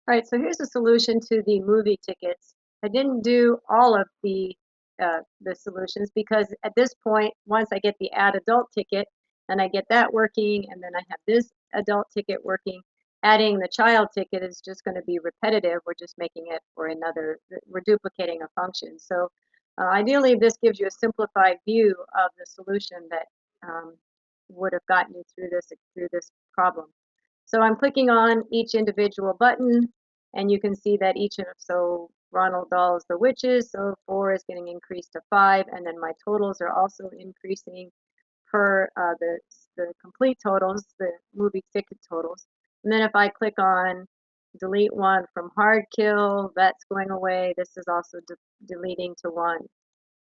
All right, so here's a solution to the movie tickets. I didn't do all of the solutions because at this point, once I get the add adult ticket and I get that working, and then I have this adult ticket working, adding the child ticket is just going to be repetitive. We're just making it for another, we're duplicating a function. So ideally, this gives you a simplified view of the solution that would have gotten you through this problem. So I'm clicking on each individual button, and you can see that each of, so Ronald Dahl is the witches, so 4 is getting increased to 5, and then my totals are also increasing per the complete totals, the movie ticket totals. And then if I click on delete 1 from hard kill, that's going away. This is also deleting to 1.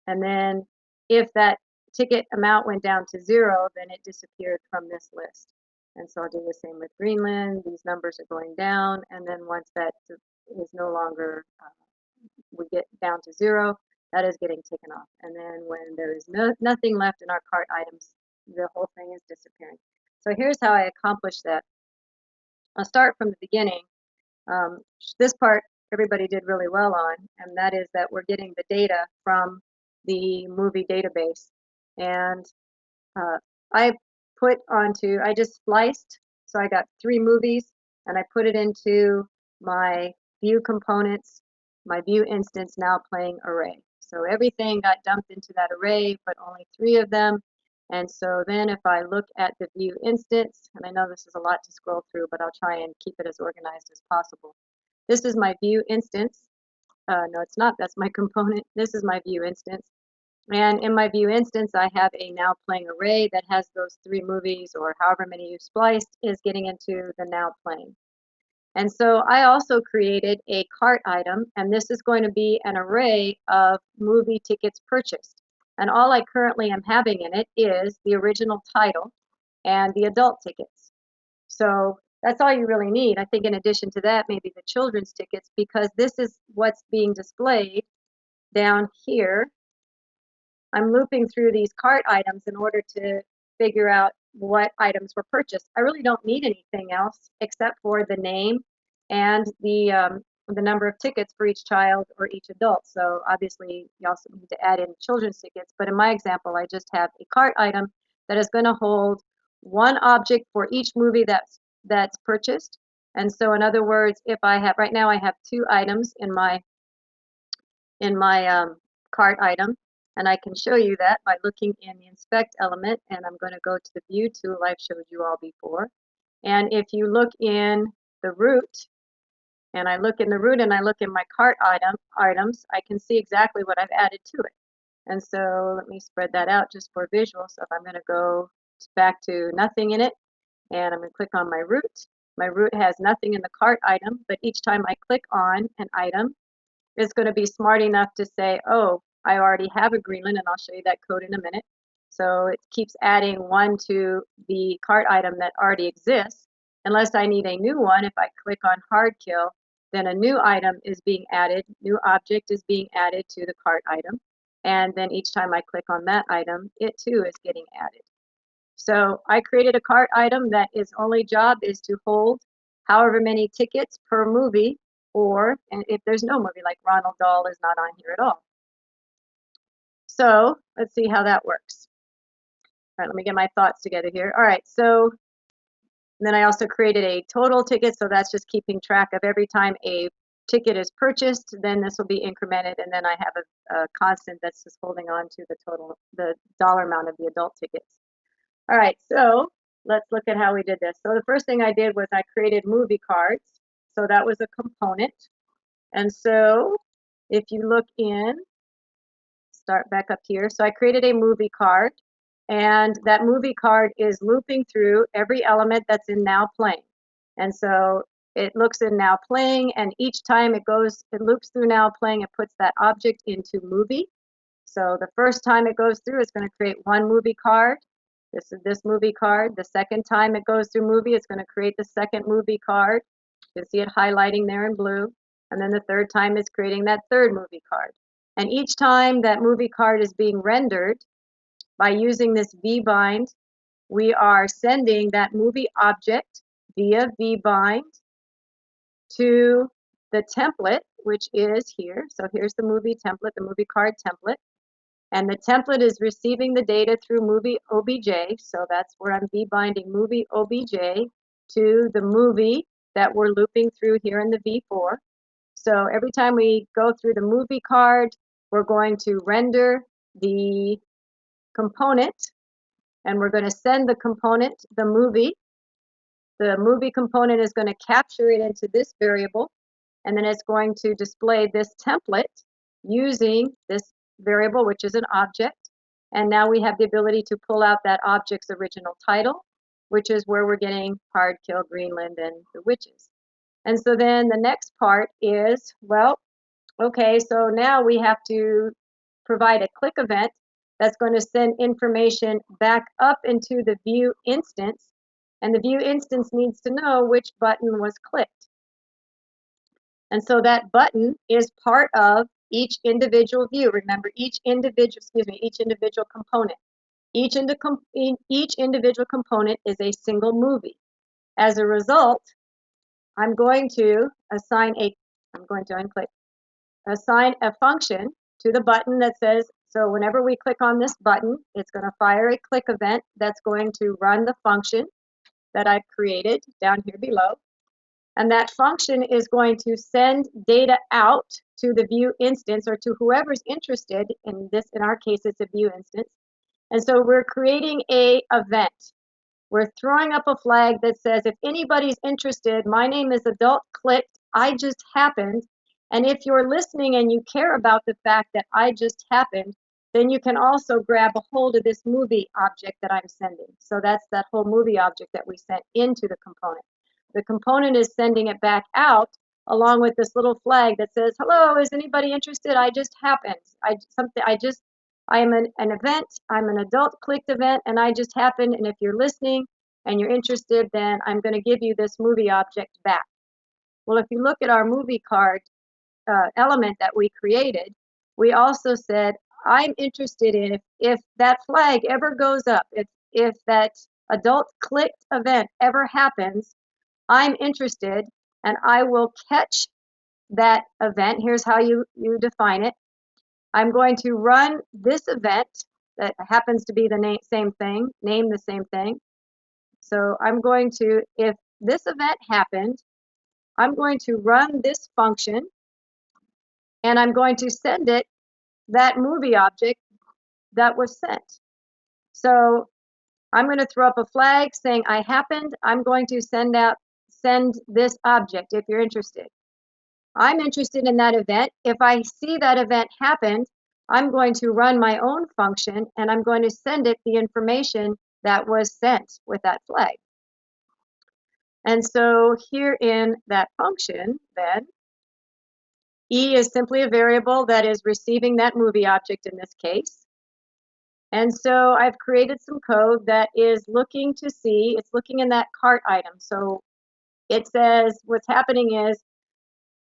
And then if that ticket amount went down to 0, then it disappeared from this list. And so I'll do the same with Greenland. These numbers are going down, and then once that is no longer, we get down to 0, that is getting taken off. And then when there is nothing left in our cart items, the whole thing is disappearing. So here's how I accomplish that. I'll start from the beginning. This part everybody did really well on, and that is that we're getting the data from the movie database. And I just spliced, so I got 3 movies, and I put it into my view components, my view instance now playing array. So everything got dumped into that array, but only 3 of them. And so then if I look at the view instance, and I know this is a lot to scroll through, but I'll try and keep it as organized as possible. This is my view instance. No, it's not. That's my component. This is my view instance. And in my view instance, I have a now playing array that has those 3 movies, or however many you spliced is getting into the now playing. And so I also created a cart item, and this is going to be an array of movie tickets purchased. And all I currently am having in it is the original title and the adult tickets. So that's all you really need. I think in addition to that, maybe the children's tickets, because this is what's being displayed down here. I'm looping through these cart items in order to figure out what items were purchased. I really don't need anything else except for the name and the number of tickets for each child or each adult. So obviously you also need to add in children's tickets, but in my example, I just have a cart item that is going to hold 1 object for each movie that's purchased. And so in other words, if I have, right now I have 2 items in my cart item, and I can show you that by looking in the inspect element, and I'm going to go to the view tool I've showed you all before. And if you look in the root, and I look in the root and I look in my cart items, I can see exactly what I've added to it. And so let me spread that out just for visual. So if I'm going to go back to nothing in it, and I'm going to click on my root has nothing in the cart item, but each time I click on an item, it's going to be smart enough to say, oh, I already have a Greenland, and I'll show you that code in a minute. So it keeps adding 1 to the cart item that already exists. Unless I need a new one, if I click on hard kill, then a new item is being added, new object is being added to the cart item. And then each time I click on that item, it too is getting added. So I created a cart item that its only job is to hold however many tickets per movie, or and if there's no movie, like Ronald Dahl is not on here at all. So let's see how that works. All right, let me get my thoughts together here. All right, so then I also created a total ticket, so that's just keeping track of every time a ticket is purchased, then this will be incremented, and then I have a constant that's just holding on to the dollar amount of the adult tickets. All right, so let's look at how we did this. So the first thing I did was I created movie cards. So that was a component. And so if you look in, start back up here. So I created a movie card, and that movie card is looping through every element that's in now playing. And so it looks in now playing, and each time it loops through now playing, it puts that object into movie. So the first time it goes through, it's going to create 1 movie card. This is this movie card. The second time it goes through movie, it's going to create the second movie card. You can see it highlighting there in blue. And then the third time it's creating that third movie card. And each time that movie card is being rendered, by using this vbind, we are sending that movie object via vbind to the template, which is here. So here's the movie template, the movie card template. And the template is receiving the data through movie OBJ. So that's where I'm v-binding movie OBJ to the movie that we're looping through here in the v4. So every time we go through the movie card, we're going to render the component, and we're going to send the component, the movie. The movie component is going to capture it into this variable, and then it's going to display this template using this variable, which is an object. And now we have the ability to pull out that object's original title, which is where we're getting Hard Kill Greenland and the Witches. And so then the next part is, well, okay, so now we have to provide a click event that's going to send information back up into the view instance, and the view instance needs to know which button was clicked. And so that button is part of each individual view. Remember, each individual component. Each individual component is a single movie. As a result, I'm going to assign a function to the button that says, so whenever we click on this button, it's going to fire a click event that's going to run the function that I've created down here below. And that function is going to send data out to the view instance, or to whoever's interested in this. In our case, it's a view instance. And so we're creating a event. We're throwing up a flag that says, if anybody's interested, my name is adult clicked, I just happened. And if you're listening and you care about the fact that I just happened, then you can also grab a hold of this movie object that I'm sending. So that's that whole movie object that we sent into the component. The component is sending it back out along with this little flag that says, hello, is anybody interested? I just happened. I am an event, I'm an adult clicked event, and I just happened. And if you're listening and you're interested, then I'm going to give you this movie object back. Well, if you look at our movie card element that we created, we also said, I'm interested in if that flag ever goes up, if that adult clicked event ever happens, I'm interested, and I will catch that event. Here's how you define it. I'm going to run this event that happens to be the same thing, name the same thing. So I'm going to, if this event happened, I'm going to run this function, and I'm going to send it that movie object that was sent. So I'm going to throw up a flag saying I happened. I'm going to send this object if you're interested. I'm interested in that event. If I see that event happened, I'm going to run my own function, and I'm going to send it the information that was sent with that flag. And so here in that function, then, E is simply a variable that is receiving that movie object in this case. And so I've created some code that is looking to see, it's looking in that cart item. So it says what's happening is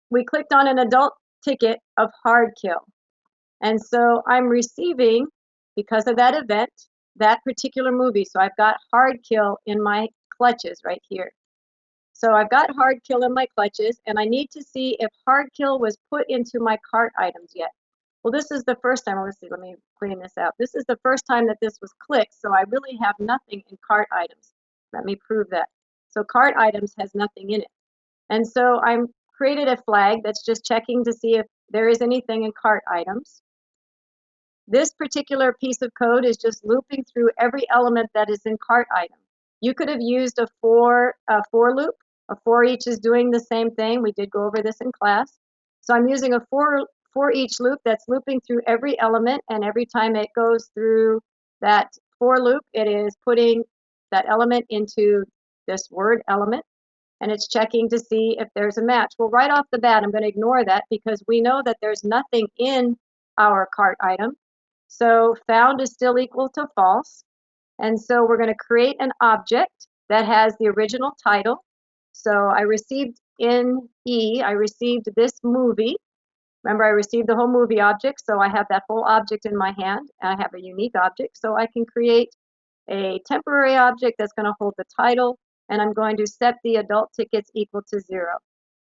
we clicked on an adult ticket of Hard Kill. And so I'm receiving, because of that event, that particular movie. So I've got Hard Kill in my clutches right here. So I've got Hard Kill in my clutches, and I need to see if Hard Kill was put into my cart items yet. Well, this is the first time. Let's see, let me clean this out. This is the first time that this was clicked, so I really have nothing in cart items. Let me prove that. So cart items has nothing in it. And so I'm created a flag that's just checking to see if there is anything in cart items. This particular piece of code is just looping through every element that is in cart item. You could have used a for loop. A for each is doing the same thing. We did go over this in class. So I'm using a for each loop that's looping through every element, and every time it goes through that for loop, it is putting that element into this word element, and it's checking to see if there's a match. Well, right off the bat, I'm going to ignore that because we know that there's nothing in our cart item. So found is still equal to false. And so we're going to create an object that has the original title. So I received in E, I received this movie. Remember, I received the whole movie object, so I have that whole object in my hand, and I have a unique object. So I can create a temporary object that's going to hold the title, and I'm going to set the adult tickets equal to 0.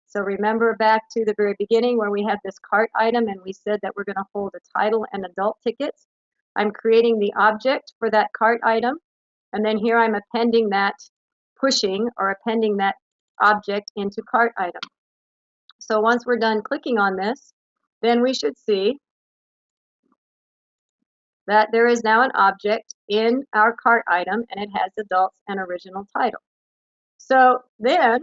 So remember back to the very beginning where we had this cart item and we said that we're going to hold a title and adult tickets. I'm creating the object for that cart item, and then here I'm appending that, pushing or appending that object into cart item. So once we're done clicking on this, then we should see that there is now an object in our cart item and it has adults and original title. So then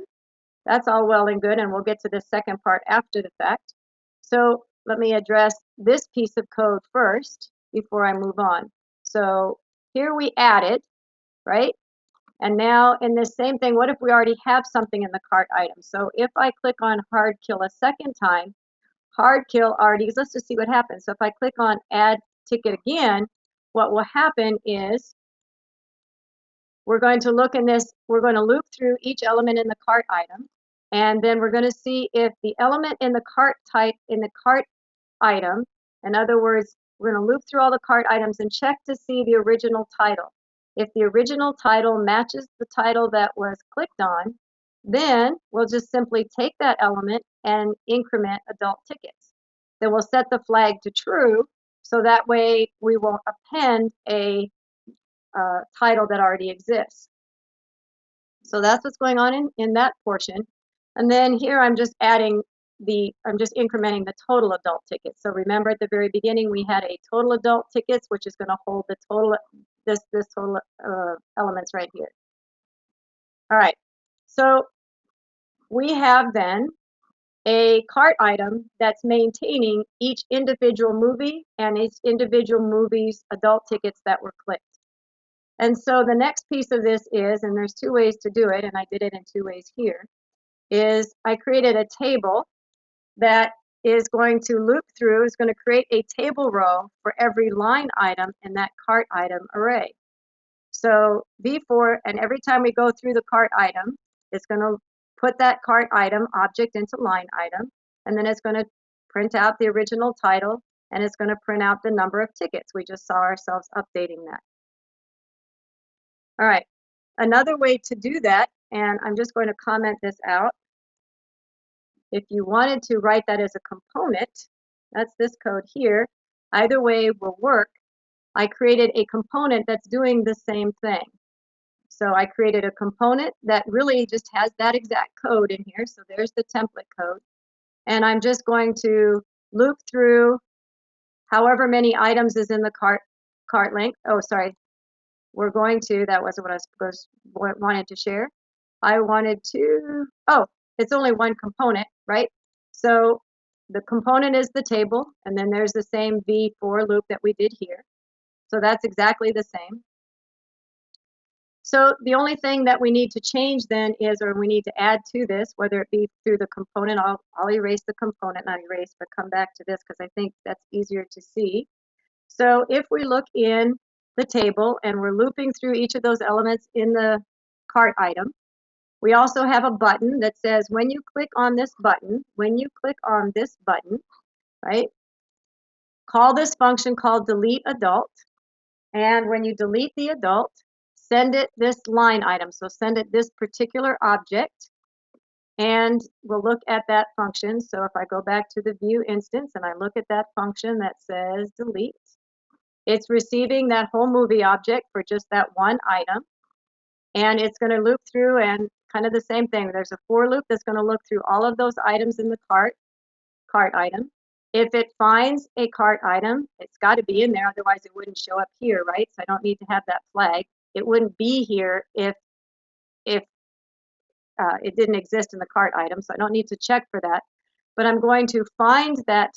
that's all well and good, and we'll get to the second part after the fact. So let me address this piece of code first before I move on. So here we added, right? And now in this same thing, what if we already have something in the cart item? So if I click on hard kill a second time, hard kill already, let's just see what happens. So if I click on add ticket again, what will happen is we're going to look in this, we're going to loop through each element in the cart item, and then we're going to see if the element in the cart type in the cart item, in other words, we're going to loop through all the cart items and check to see the original title. If the original title matches the title that was clicked on, then we'll just simply take that element and increment adult tickets. Then we'll set the flag to true, so that way we will append a title that already exists. So that's what's going on in that portion. And then here I'm just adding I'm just incrementing the total adult tickets. So remember at the very beginning we had a total adult tickets, which is going to hold the total, this total elements right here. All right, so we have then a cart item that's maintaining each individual movie and each individual movie's adult tickets that were clicked. And so the next piece of this is, and there's two ways to do it, and I did it in two ways here, is I created a table that is going to loop through, is going to create a table row for every line item in that cart item array. So before, and every time we go through the cart item, it's going to put that cart item object into line item, and then it's going to print out the original title, and it's going to print out the number of tickets. We just saw ourselves updating that. All right, another way to do that, and I'm just going to comment this out. If you wanted to write that as a component, that's this code here, either way will work. I created a component that's doing the same thing. So I created a component that really just has that exact code in here. So there's the template code. And I'm just going to loop through however many items is in the cart length. Oh, sorry. We're going to, that wasn't what I wanted to share. I wanted to, oh, it's only one component, right? So the component is the table, and then there's the same V for loop that we did here. So that's exactly the same. So the only thing that we need to change then is, or we need to add to this, whether it be through the component, I'll erase the component, not erase, but come back to this because I think that's easier to see. So if we look in the table and we're looping through each of those elements in the cart item, we also have a button that says when you click on this button, right, call this function called delete adult. And when you delete the adult, send it this line item. So send it this particular object, and we'll look at that function. So if I go back to the view instance and I look at that function that says delete, it's receiving that whole movie object for just that one item. And it's going to loop through and kind of the same thing. There's a for loop that's going to look through all of those items in the cart item. If it finds a cart item, it's got to be in there, otherwise it wouldn't show up here, right? So I don't need to have that flag. It wouldn't be here if it didn't exist in the cart item, so I don't need to check for that. But I'm going to find that,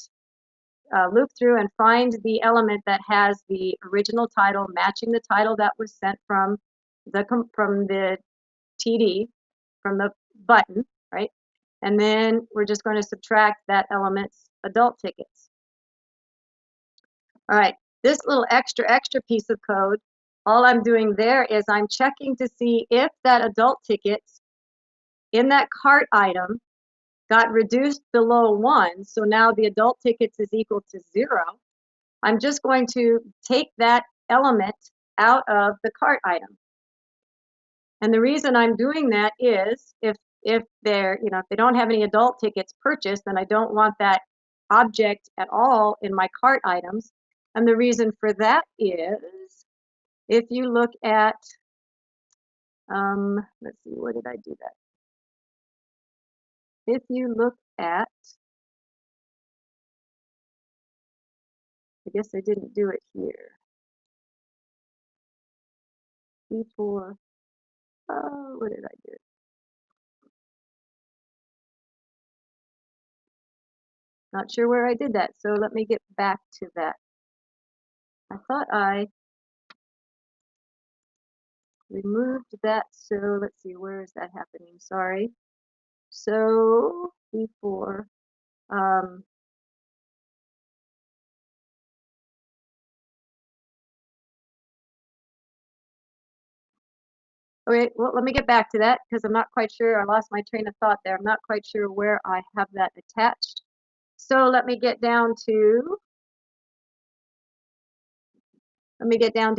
loop through and find the element that has the original title matching the title that was sent from the TD, from the button, right? And then we're just going to subtract that element's adult tickets. All right, this little extra piece of code, all I'm doing there is I'm checking to see if that adult tickets in that cart item got reduced below 1. So now the adult tickets is equal to 0. I'm just going to take that element out of the cart item. And the reason I'm doing that is if if they're, if they don't have any adult tickets purchased, then I don't want that object at all in my cart items. And the reason for that is if you look at, let's see, where did I do that? If you look at, I guess I didn't do it here. Before, oh, where did I do it? Not sure where I did that, so let me get back to that. I thought I removed that, so let's see, where is that happening? Sorry. So before, okay, well, let me get back to that because I'm not quite sure. I lost my train of thought there. I'm not quite sure where I have that attached. So let me get down to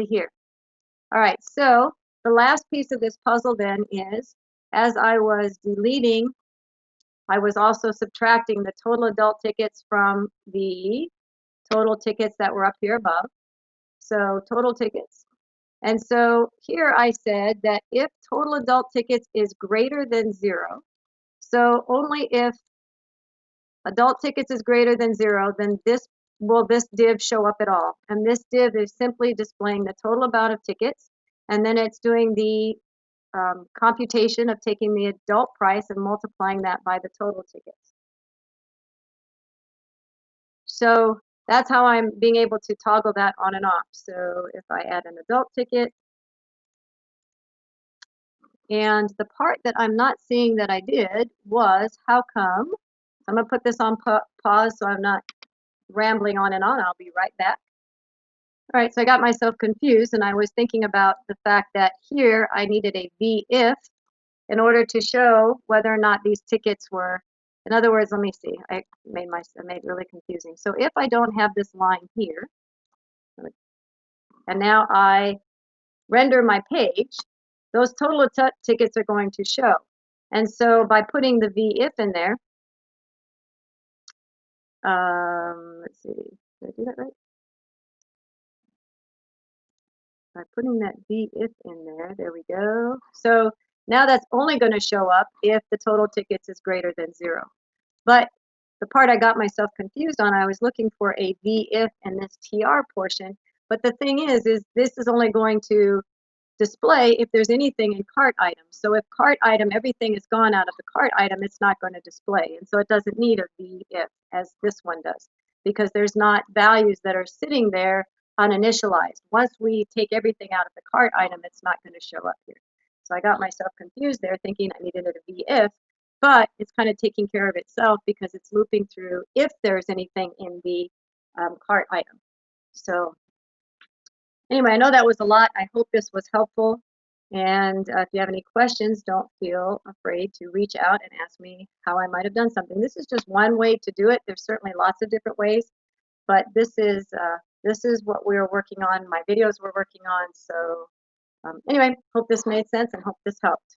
here. All right, so the last piece of this puzzle then is, as I was deleting, I was also subtracting the total adult tickets from the total tickets that were up here above. So total tickets. And so here I said that if total adult tickets is greater than 0, so only if adult tickets is greater than 0, then this div show up at all. And this div is simply displaying the total amount of tickets, and then it's doing the computation of taking the adult price and multiplying that by the total tickets. So that's how I'm being able to toggle that on and off. So if I add an adult ticket, and the part that I'm not seeing that I did was, how come, I'm going to put this on pause so I'm not rambling on and on. I'll be right back. All right, so I got myself confused, and I was thinking about the fact that here I needed a v-if in order to show whether or not these tickets were, in other words, let me see, I made it really confusing. So if I don't have this line here, and now I render my page, those total tickets are going to show. And so by putting the v-if in there, let's see, did I do that right? By putting that v-if in there we go. So now that's only going to show up if the total tickets is greater than 0. But the part I got myself confused on, I was looking for a v-if in this tr portion. But the thing is this is only going to display if there's anything in cart items. So if cart item, everything is gone out of the cart item, it's not going to display. And so it doesn't need a v-if as this one does, because there's not values that are sitting there uninitialized. Once we take everything out of the cart item, it's not going to show up here. So I got myself confused there thinking I needed a v-if, but it's kind of taking care of itself because it's looping through if there's anything in the cart item. So anyway, I know that was a lot. I hope this was helpful. And if you have any questions, don't feel afraid to reach out and ask me how I might have done something. This is just one way to do it. There's certainly lots of different ways, but this is what we're working on. My videos we're working on. So anyway, hope this made sense and hope this helped.